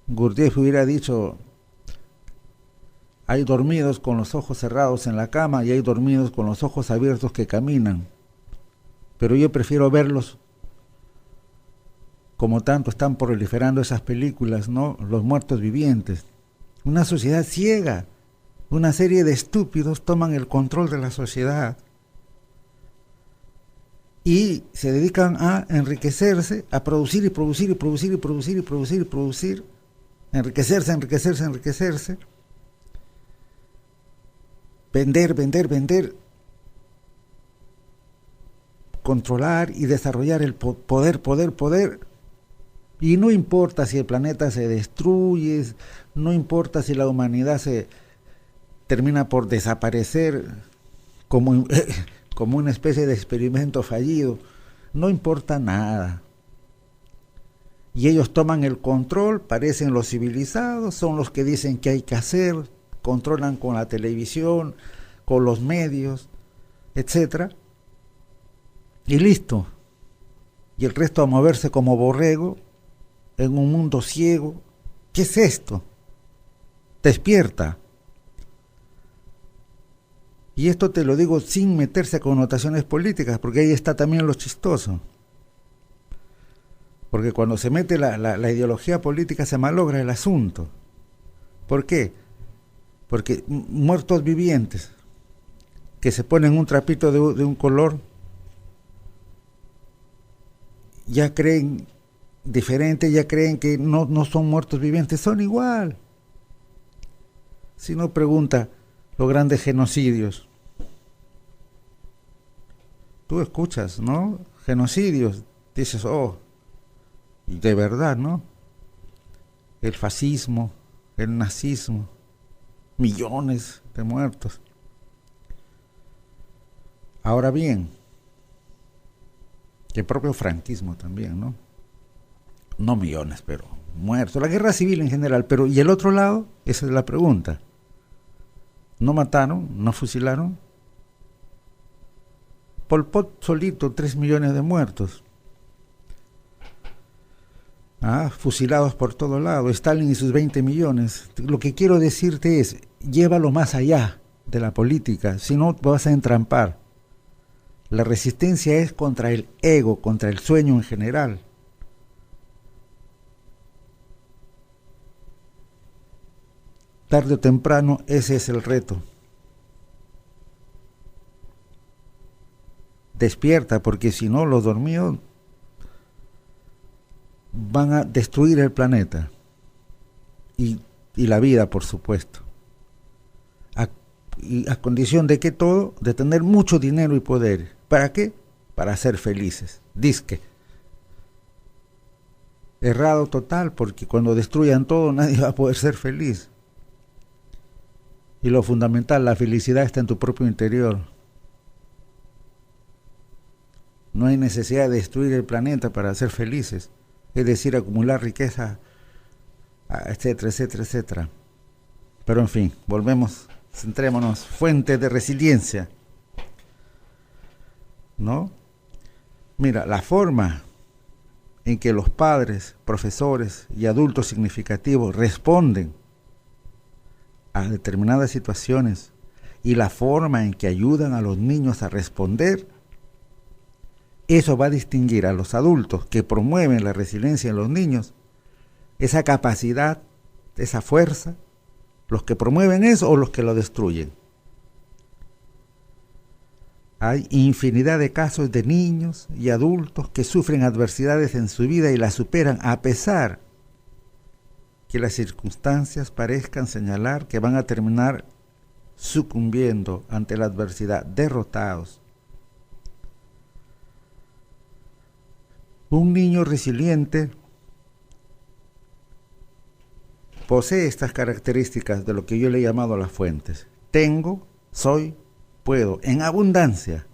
Gurdjieff hubiera dicho, hay dormidos con los ojos cerrados en la cama y hay dormidos con los ojos abiertos que caminan. Pero yo prefiero verlos como tanto están proliferando esas películas, ¿no? Los muertos vivientes. Una sociedad ciega. Una serie de estúpidos toman el control de la sociedad y se dedican a enriquecerse, a producir y producir y producir y producir y producir y producir, enriquecerse, enriquecerse, enriquecerse, vender, vender, vender, controlar y desarrollar el poder, poder, poder. Y no importa si el planeta se destruye, no importa si la humanidad se termina por desaparecer como, como una especie de experimento fallido, no importa nada. Y ellos toman el control, parecen los civilizados, son los que dicen qué hay que hacer, controlan con la televisión, con los medios, etcétera. Y listo. Y el resto a moverse como borrego en un mundo ciego. ¿Qué es esto? Despierta. Y esto te lo digo sin meterse a connotaciones políticas, porque ahí está también lo chistoso. Porque cuando se mete la ideología política se malogra el asunto. ¿Por qué? Porque muertos vivientes que se ponen un trapito de un color ya creen diferente, ya creen que no son muertos vivientes, son igual. Si no, pregunta los grandes genocidios. Tú escuchas, ¿no? Genocidios, dices, oh, y de verdad, ¿no? El fascismo, el nazismo, millones de muertos. Ahora bien, el propio franquismo también, ¿no? No millones, pero muertos. La guerra civil en general, pero ¿y el otro lado? Esa es la pregunta. ¿No mataron? ¿No fusilaron? Pol Pot solito, 3 millones de muertos. Fusilados por todo lado. Stalin y sus 20 millones. Lo que quiero decirte es, llévalo más allá de la política, si no vas a entrampar. La resistencia es contra el ego, contra el sueño en general. Tarde o temprano ese es el reto. Despierta, porque si no los dormidos van a destruir el planeta y la vida, por supuesto. A condición de que todo, de tener mucho dinero y poder. ¿Para qué? Para ser felices. Disque. Errado total, porque cuando destruyan todo nadie va a poder ser feliz. Y lo fundamental, la felicidad está en tu propio interior. No hay necesidad de destruir el planeta para ser felices. Es decir, acumular riqueza, etcétera, etcétera, etcétera. Pero en fin, volvemos, centrémonos. Fuente de resiliencia, ¿no? Mira, la forma en que los padres, profesores y adultos significativos responden a determinadas situaciones y la forma en que ayudan a los niños a responder, eso va a distinguir a los adultos que promueven la resiliencia en los niños, esa capacidad, esa fuerza, los que promueven eso o los que lo destruyen. Hay infinidad de casos de niños y adultos que sufren adversidades en su vida y las superan a pesar que las circunstancias parezcan señalar que van a terminar sucumbiendo ante la adversidad, derrotados. Un niño resiliente posee estas características de lo que yo le he llamado las fuentes. Tengo, soy, puedo, en abundancia.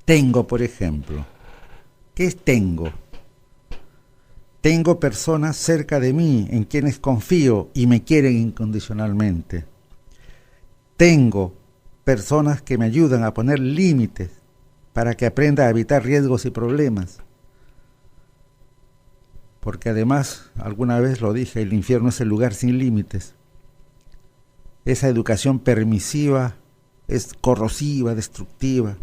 Tengo, por ejemplo. ¿Qué es tengo? Tengo personas cerca de mí en quienes confío y me quieren incondicionalmente. Tengo personas que me ayudan a poner límites para que aprenda a evitar riesgos y problemas. porque además, alguna vez lo dije, el infierno es el lugar sin límites. Esa educación permisiva es corrosiva, destructiva.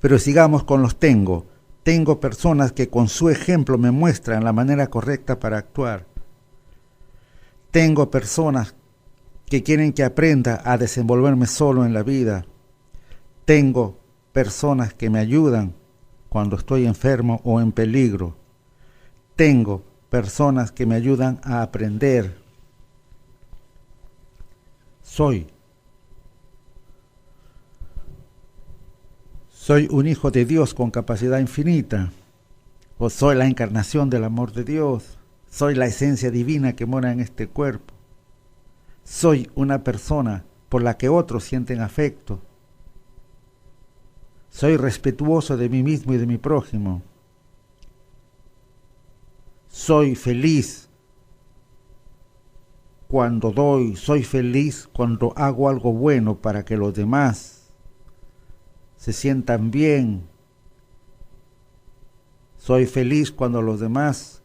Pero sigamos con los tengo. Tengo personas que con su ejemplo me muestran la manera correcta para actuar. Tengo personas que quieren que aprenda a desenvolverme solo en la vida. Tengo personas que me ayudan cuando estoy enfermo o en peligro. Tengo personas que me ayudan a aprender. Soy un hijo de Dios con capacidad infinita, o soy la encarnación del amor de Dios, soy la esencia divina que mora en este cuerpo, soy una persona por la que otros sienten afecto, soy respetuoso de mí mismo y de mi prójimo, soy feliz cuando doy, soy feliz cuando hago algo bueno para que los demás se sientan bien. Soy feliz cuando los demás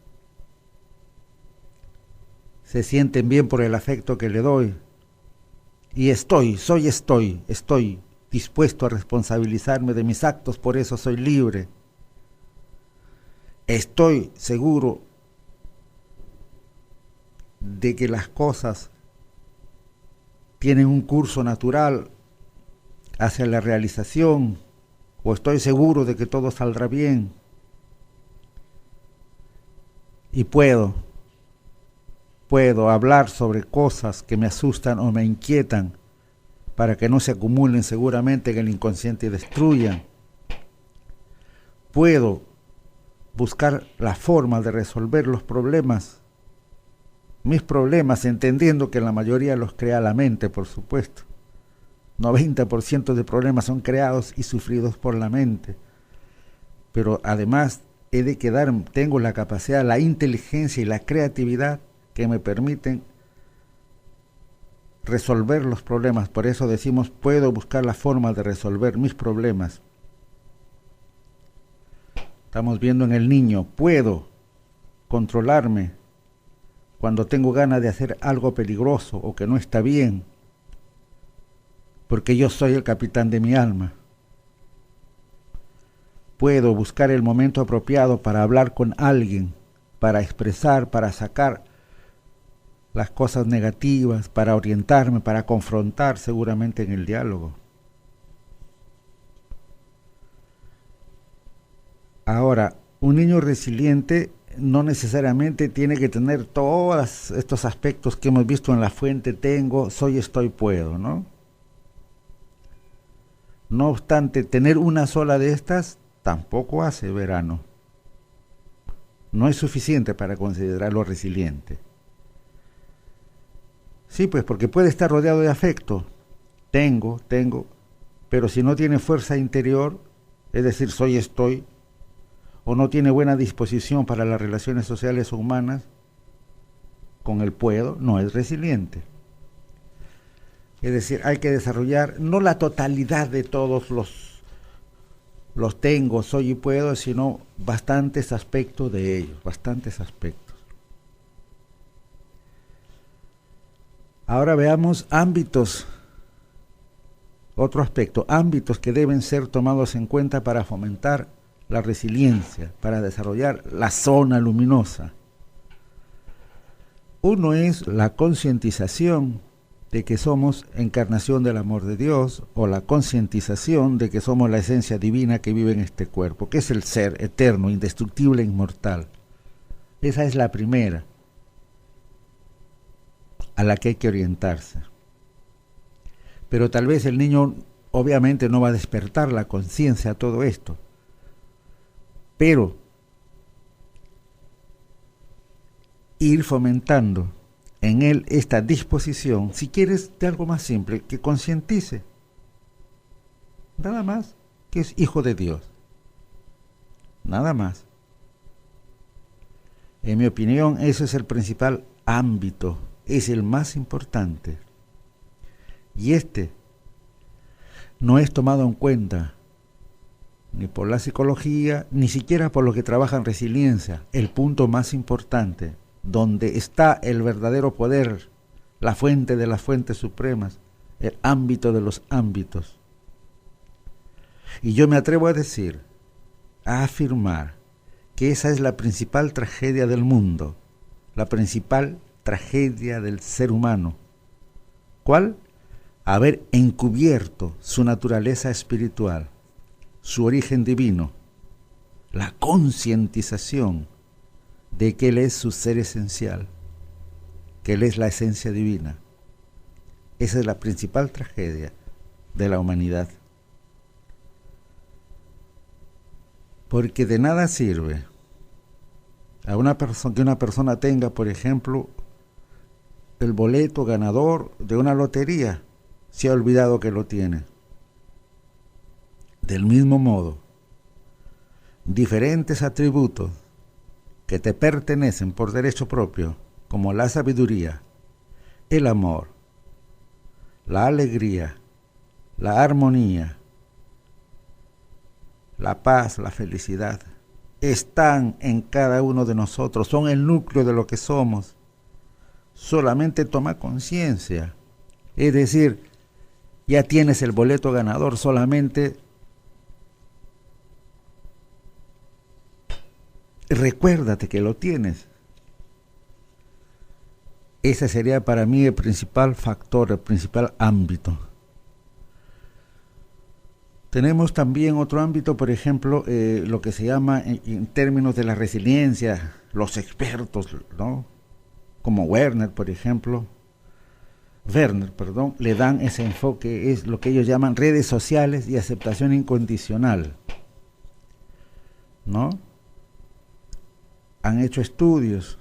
se sienten bien por el afecto que le doy. Y estoy dispuesto a responsabilizarme de mis actos, por eso soy libre. Estoy seguro de que las cosas tienen un curso natural hacia la realización, o estoy seguro de que todo saldrá bien. Y puedo hablar sobre cosas que me asustan o me inquietan para que no se acumulen seguramente en el inconsciente y destruyan. Puedo buscar la forma de resolver los problemas, mis problemas, entendiendo que la mayoría los crea la mente, por supuesto. 90% de problemas son creados y sufridos por la mente. Pero además tengo la capacidad, la inteligencia y la creatividad que me permiten resolver los problemas. Por eso decimos, puedo buscar la forma de resolver mis problemas. Estamos viendo en el niño, puedo controlarme cuando tengo ganas de hacer algo peligroso o que no está bien, porque yo soy el capitán de mi alma. Puedo buscar el momento apropiado para hablar con alguien, para expresar, para sacar las cosas negativas, para orientarme, para confrontar seguramente en el diálogo. Ahora, un niño resiliente no necesariamente tiene que tener todos estos aspectos que hemos visto en la fuente: tengo, soy, estoy, puedo, ¿no? No obstante, tener una sola de estas tampoco hace verano. No es suficiente para considerarlo resiliente. Sí, pues porque puede estar rodeado de afecto. Tengo, pero si no tiene fuerza interior, es decir, soy, estoy, o no tiene buena disposición para las relaciones sociales o humanas, con el puedo, no es resiliente. Es decir, hay que desarrollar no la totalidad de todos los tengo, soy y puedo, sino bastantes aspectos de ellos, bastantes aspectos. Ahora veamos ámbitos, otro aspecto, ámbitos que deben ser tomados en cuenta para fomentar la resiliencia, para desarrollar la zona luminosa. Uno es la concientización de que somos encarnación del amor de Dios, o la concientización de que somos la esencia divina que vive en este cuerpo, que es el ser eterno, indestructible e inmortal. Esa es la primera a la que hay que orientarse. Pero tal vez el niño obviamente no va a despertar la conciencia a todo esto, pero ir fomentando en él esta disposición, si quieres, de algo más simple, que concientice, nada más, que es hijo de Dios, nada más. En mi opinión, ese es el principal ámbito, es el más importante, y este no es tomado en cuenta ni por la psicología, ni siquiera por los que trabajan resiliencia. El punto más importante, donde está el verdadero poder, la fuente de las fuentes supremas, el ámbito de los ámbitos. Y yo me atrevo a decir, a afirmar, que esa es la principal tragedia del mundo, la principal tragedia del ser humano. ¿Cuál? Haber encubierto su naturaleza espiritual, su origen divino, la concientización de que Él es su ser esencial, que Él es la esencia divina. Esa es la principal tragedia de la humanidad. Porque de nada sirve a una persona que una persona tenga, por ejemplo, el boleto ganador de una lotería, si ha olvidado que lo tiene. Del mismo modo, diferentes atributos que te pertenecen por derecho propio, como la sabiduría, el amor, la alegría, la armonía, la paz, la felicidad, están en cada uno de nosotros, son el núcleo de lo que somos. Solamente toma conciencia, es decir, ya tienes el boleto ganador, solamente recuérdate que lo tienes. Ese sería para mí el principal factor, el principal ámbito. Tenemos también otro ámbito, por ejemplo, lo que se llama en términos de la resiliencia, los expertos, ¿no? Como Werner, le dan ese enfoque, es lo que ellos llaman redes sociales y aceptación incondicional, ¿no? Han hecho estudios.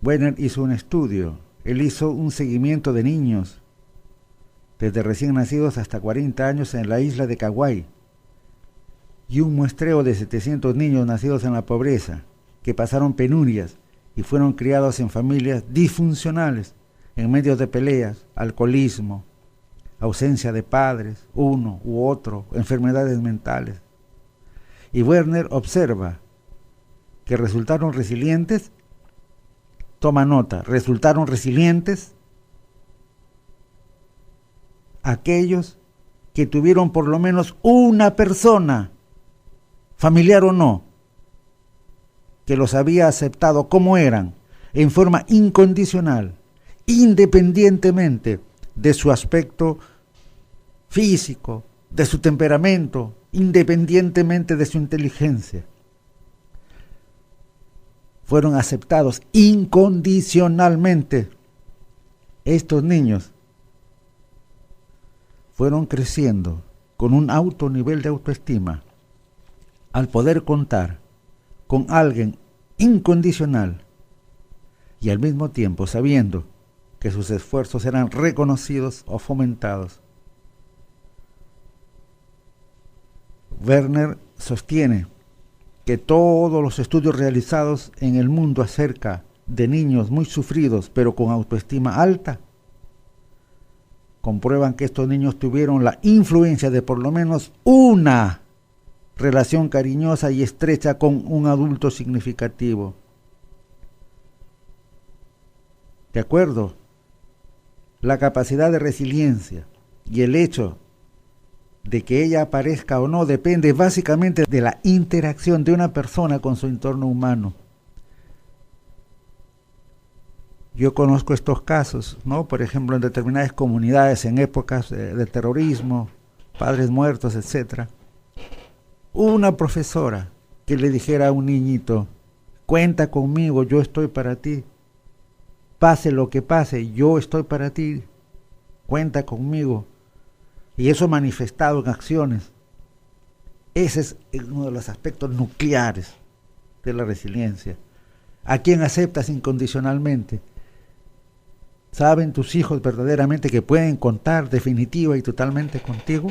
Werner hizo un estudio. Él hizo un seguimiento de niños, desde recién nacidos hasta 40 años en la isla de Kauai, y un muestreo de 700 niños nacidos en la pobreza, que pasaron penurias y fueron criados en familias disfuncionales, en medio de peleas, alcoholismo, ausencia de padres, uno u otro, enfermedades mentales. Y Werner observa que resultaron resilientes, toma nota, resultaron resilientes aquellos que tuvieron por lo menos una persona, familiar o no, que los había aceptado como eran, en forma incondicional, independientemente de su aspecto físico, de su temperamento, independientemente de su inteligencia. Fueron aceptados incondicionalmente. Estos niños fueron creciendo con un alto nivel de autoestima al poder contar con alguien incondicional y al mismo tiempo sabiendo que sus esfuerzos eran reconocidos o fomentados. Werner sostiene que todos los estudios realizados en el mundo acerca de niños muy sufridos pero con autoestima alta comprueban que estos niños tuvieron la influencia de por lo menos una relación cariñosa y estrecha con un adulto significativo. ¿De acuerdo? La capacidad de resiliencia y el hecho de que ella aparezca o no depende básicamente de la interacción de una persona con su entorno humano. Yo conozco estos casos, ¿no? Por ejemplo, en determinadas comunidades, en épocas de terrorismo, padres muertos, etc. Una profesora que le dijera a un niñito, cuenta conmigo, yo estoy para ti. Pase lo que pase, yo estoy para ti. Cuenta conmigo. Y eso manifestado en acciones. Ese es uno de los aspectos nucleares de la resiliencia. ¿A quién aceptas incondicionalmente? ¿Saben tus hijos verdaderamente que pueden contar definitiva y totalmente contigo?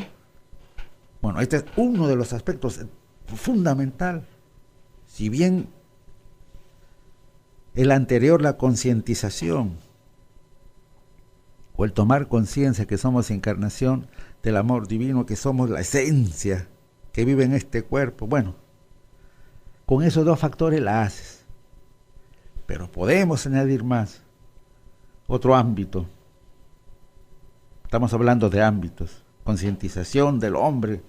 Bueno, este es uno de los aspectos fundamental. Si bien el anterior, la concientización, o el tomar conciencia que somos encarnación del amor divino, que somos la esencia que vive en este cuerpo. Bueno, con esos dos factores la haces. Pero podemos añadir más, otro ámbito. Estamos hablando de ámbitos. Concientización del hombre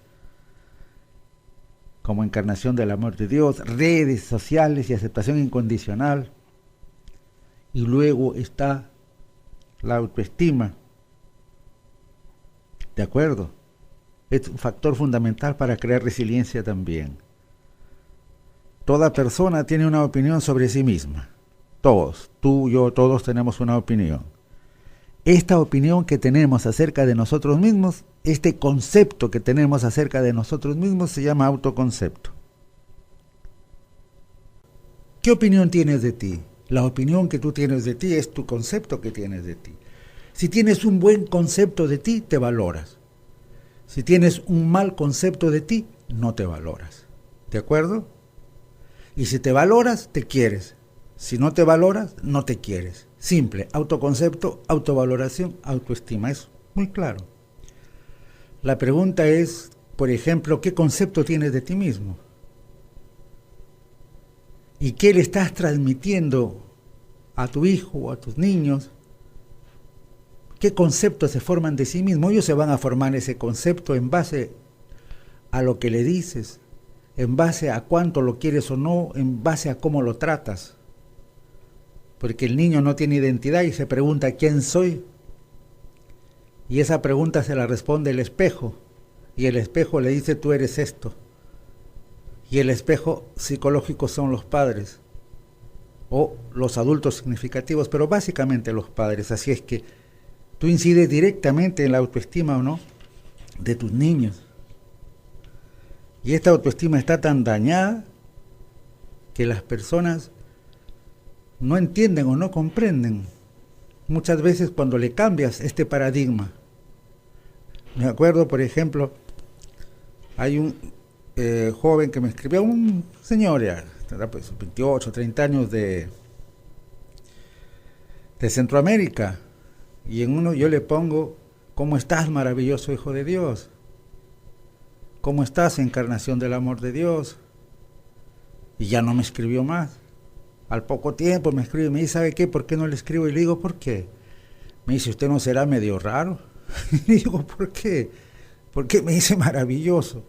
como encarnación del amor de Dios, redes sociales y aceptación incondicional. Y luego está la autoestima. ¿De acuerdo? Es un factor fundamental para crear resiliencia también. Toda persona tiene una opinión sobre sí misma. Todos, tú, yo, todos tenemos una opinión. Esta opinión que tenemos acerca de nosotros mismos, este concepto que tenemos acerca de nosotros mismos se llama autoconcepto. ¿Qué opinión tienes de ti? La opinión que tú tienes de ti es tu concepto que tienes de ti. Si tienes un buen concepto de ti, te valoras. Si tienes un mal concepto de ti, no te valoras. ¿De acuerdo? Y si te valoras, te quieres. Si no te valoras, no te quieres. Simple, autoconcepto, autovaloración, autoestima. Es muy claro. La pregunta es, por ejemplo, ¿qué concepto tienes de ti mismo? ¿Y qué le estás transmitiendo a tu hijo o a tus niños? ¿Qué conceptos se forman de sí mismos? Ellos se van a formar ese concepto en base a lo que le dices, en base a cuánto lo quieres o no, en base a cómo lo tratas. Porque el niño no tiene identidad y se pregunta ¿quién soy? Y esa pregunta se la responde el espejo. Y el espejo le dice tú eres esto. Y el espejo psicológico son los padres o los adultos significativos, pero básicamente los padres. Así es que tú incides directamente en la autoestima o no de tus niños. Y esta autoestima está tan dañada que las personas no entienden o no comprenden. Muchas veces cuando le cambias este paradigma. Me acuerdo, por ejemplo, hay un joven que me escribió, un señor ya, tendrá pues 28, 30 años de Centroamérica. Y en uno yo le pongo, ¿cómo estás, maravilloso Hijo de Dios? ¿Cómo estás, encarnación del amor de Dios? Y ya no me escribió más. Al poco tiempo me escribe y me dice, ¿sabe qué? ¿Por qué no le escribo? Y le digo, ¿por qué? Me dice, ¿usted no será medio raro? Y le digo, ¿por qué? ¿Por qué me dice maravilloso?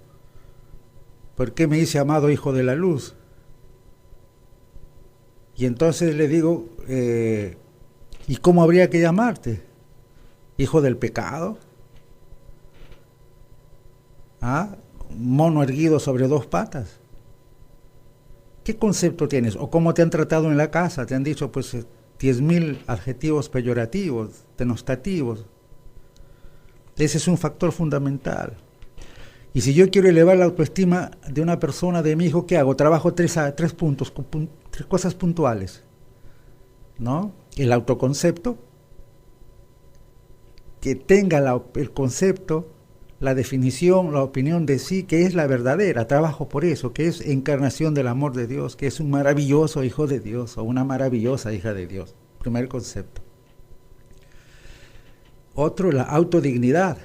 ¿Por qué me dice amado Hijo de la Luz? Y entonces le digo, ¿y cómo habría que llamarte? ¿Hijo del pecado? ¿Ah? ¿Mono erguido sobre dos patas? ¿Qué concepto tienes? ¿O cómo te han tratado en la casa? Te han dicho pues 10.000 adjetivos peyorativos, denostativos. Ese es un factor fundamental. Y si yo quiero elevar la autoestima de una persona, de mi hijo, ¿qué hago? Trabajo tres puntos, tres cosas puntuales, ¿no? El autoconcepto, que tenga el concepto, la definición, la opinión de sí, que es la verdadera, trabajo por eso, que es encarnación del amor de Dios, que es un maravilloso hijo de Dios o una maravillosa hija de Dios. Primer concepto. Otro, la autodignidad,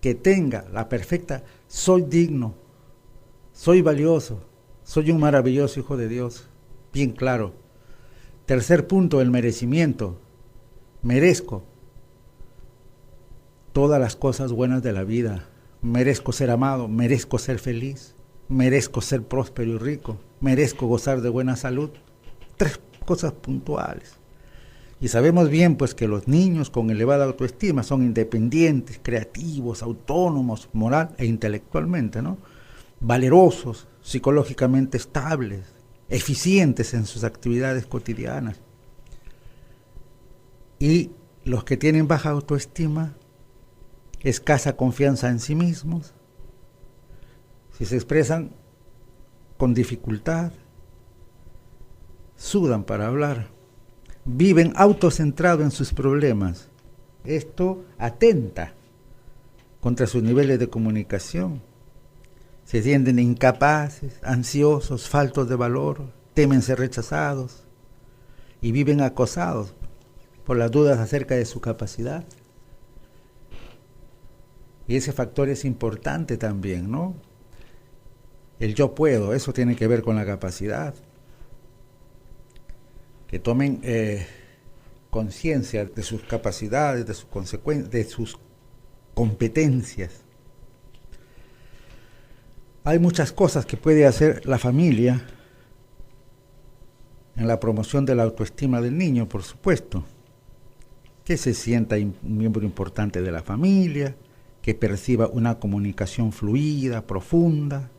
que tenga la perfecta, soy digno, soy valioso, soy un maravilloso hijo de Dios, bien claro. Tercer punto, el merecimiento, merezco todas las cosas buenas de la vida, merezco ser amado, merezco ser feliz, merezco ser próspero y rico, merezco gozar de buena salud. Tres cosas puntuales. Y sabemos bien pues que los niños con elevada autoestima son independientes, creativos, autónomos, moral e intelectualmente, ¿no? Valerosos, psicológicamente estables, eficientes en sus actividades cotidianas. Y los que tienen baja autoestima, escasa confianza en sí mismos, si se expresan con dificultad, sudan para hablar, viven autocentrados en sus problemas. Esto atenta contra sus niveles de comunicación. Se sienten incapaces, ansiosos, faltos de valor, temen ser rechazados y viven acosados por las dudas acerca de su capacidad. Y ese factor es importante también, ¿no? El yo puedo, eso tiene que ver con la capacidad. Que tomen conciencia de sus capacidades, de sus consecuencias, de sus competencias. Hay muchas cosas que puede hacer la familia en la promoción de la autoestima del niño, por supuesto. Que se sienta un miembro importante de la familia, que perciba una comunicación fluida, profunda,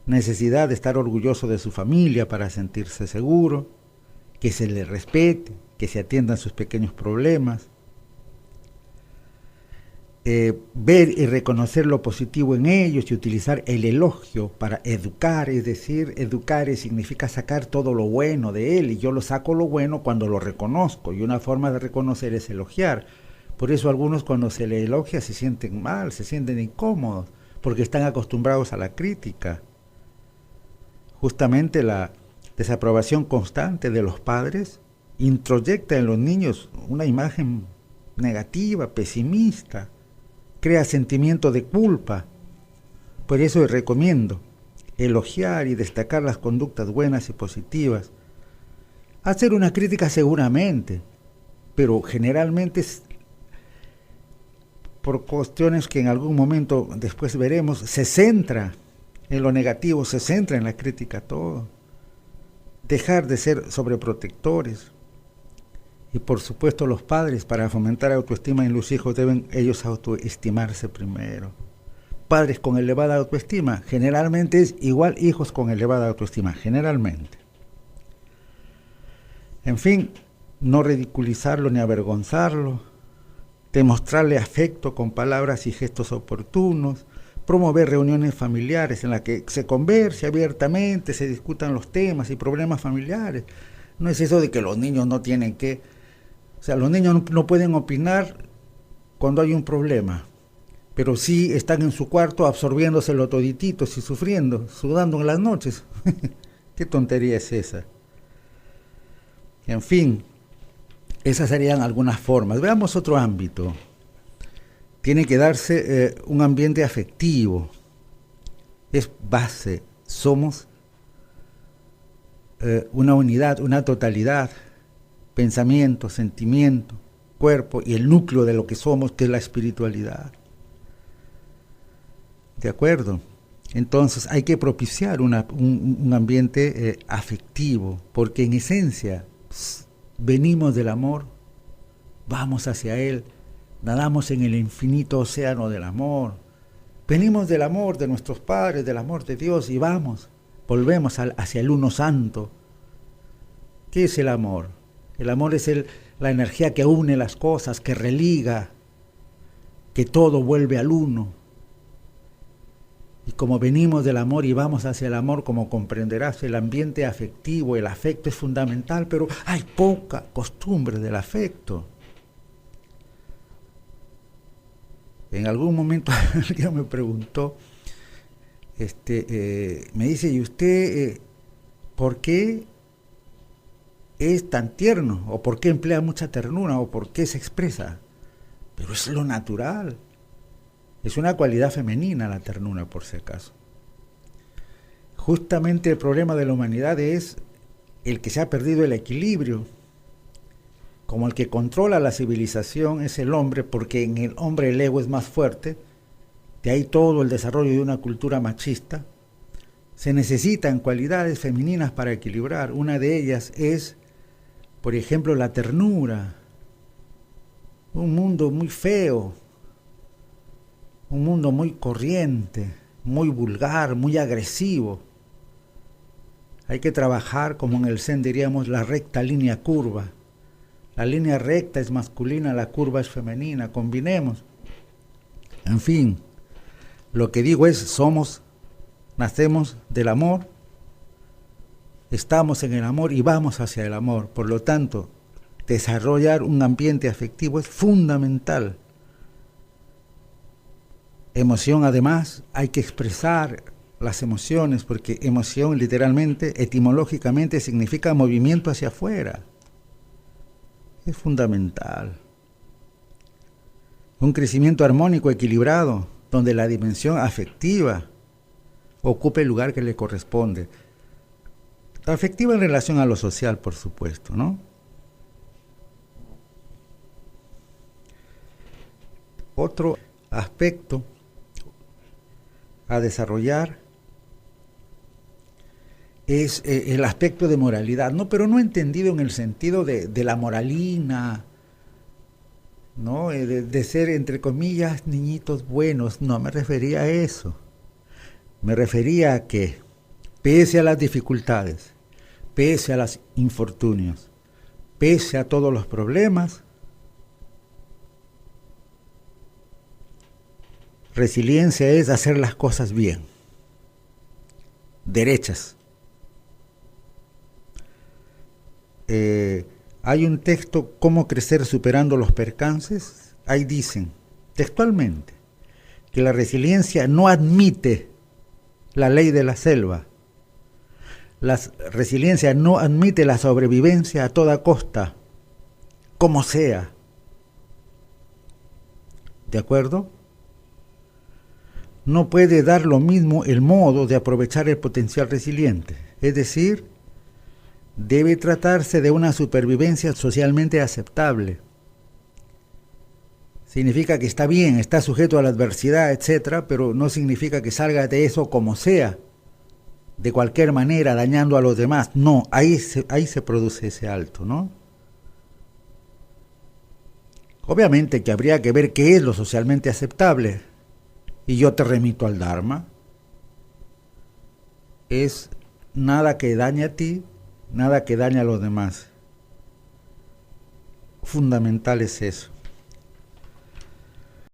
necesidad de estar orgulloso de su familia para sentirse seguro, que se le respete, que se atiendan sus pequeños problemas, ver y reconocer lo positivo en ellos y utilizar el elogio para educar, es decir, educar significa sacar todo lo bueno de él, y yo lo saco lo bueno cuando lo reconozco, y una forma de reconocer es elogiar. Por eso algunos cuando se le elogia se sienten mal, se sienten incómodos, porque están acostumbrados a la crítica. Justamente la desaprobación constante de los padres introyecta en los niños una imagen negativa, pesimista, crea sentimiento de culpa. Por eso recomiendo elogiar y destacar las conductas buenas y positivas. Hacer una crítica seguramente, pero generalmente por cuestiones que en algún momento después veremos, se centra en lo negativo, se centra en la crítica todo. Dejar de ser sobreprotectores. Y por supuesto los padres, para fomentar autoestima en los hijos, deben ellos autoestimarse primero. Padres con elevada autoestima, generalmente es igual hijos con elevada autoestima, generalmente. En fin, no ridiculizarlo ni avergonzarlo, demostrarle afecto con palabras y gestos oportunos, promover reuniones familiares en las que se converse abiertamente, se discutan los temas y problemas familiares. No es eso de que los niños no tienen que... O sea, los niños no pueden opinar cuando hay un problema, pero sí están en su cuarto absorbiéndoselo todititos y sufriendo, sudando en las noches. ¿Qué tontería es esa? En fin, esas serían algunas formas. Veamos otro ámbito. Tiene que darse un ambiente afectivo. Es base. Somos una unidad, una totalidad. Pensamiento, sentimiento, cuerpo y el núcleo de lo que somos, que es la espiritualidad. ¿De acuerdo? Entonces hay que propiciar un ambiente afectivo, porque en esencia venimos del amor, vamos hacia él, nadamos en el infinito océano del amor, venimos del amor de nuestros padres, del amor de Dios, y volvemos hacia el uno santo. ¿Qué es el amor? El amor es la energía que une las cosas, que religa, que todo vuelve al uno. Y como venimos del amor y vamos hacia el amor, como comprenderás, el ambiente afectivo, el afecto es fundamental, pero hay poca costumbre del afecto. En algún momento alguien me preguntó, me dice, ¿y usted por qué es tan tierno? ¿O por qué emplea mucha ternura? ¿O por qué se expresa? Pero es lo natural. Es una cualidad femenina la ternura, por si acaso. Justamente el problema de la humanidad es el que se ha perdido el equilibrio. Como el que controla la civilización es el hombre, porque en el hombre el ego es más fuerte, de ahí todo el desarrollo de una cultura machista. Se necesitan cualidades femeninas para equilibrar. Una de ellas es, por ejemplo, la ternura. Un mundo muy feo, un mundo muy corriente, muy vulgar, muy agresivo. Hay que trabajar, como en el Zen diríamos, la recta línea curva. La línea recta es masculina, la curva es femenina, combinemos. En fin, lo que digo es, nacemos del amor, estamos en el amor y vamos hacia el amor. Por lo tanto, desarrollar un ambiente afectivo es fundamental. Emoción, además, hay que expresar las emociones, porque emoción literalmente, etimológicamente, significa movimiento hacia afuera. es fundamental. Un crecimiento armónico, equilibrado, donde la dimensión afectiva ocupe el lugar que le corresponde. Afectiva en relación a lo social, por supuesto, ¿no? Otro aspecto a desarrollar es el aspecto de moralidad, ¿no? Pero no entendido en el sentido de la moralina, ¿no? De ser, entre comillas, niñitos buenos. No me refería a eso. Me refería a que, pese a las dificultades, pese a los infortunios, pese a todos los problemas, resiliencia es hacer las cosas bien, derechas. Hay un texto, ¿Cómo crecer superando los percances? Ahí dicen, textualmente, que la resiliencia no admite la ley de la selva. La resiliencia no admite la sobrevivencia a toda costa, como sea. ¿De acuerdo? No puede dar lo mismo el modo de aprovechar el potencial resiliente. Es decir, debe tratarse de una supervivencia socialmente aceptable. Significa que está bien, está sujeto a la adversidad, etc., pero no significa que salga de eso como sea, de cualquier manera, dañando a los demás. No, ahí se produce ese alto, ¿no? Obviamente que habría que ver qué es lo socialmente aceptable. Y yo te remito al Dharma. Es nada que dañe a ti, nada que dañe a los demás. Fundamental es eso.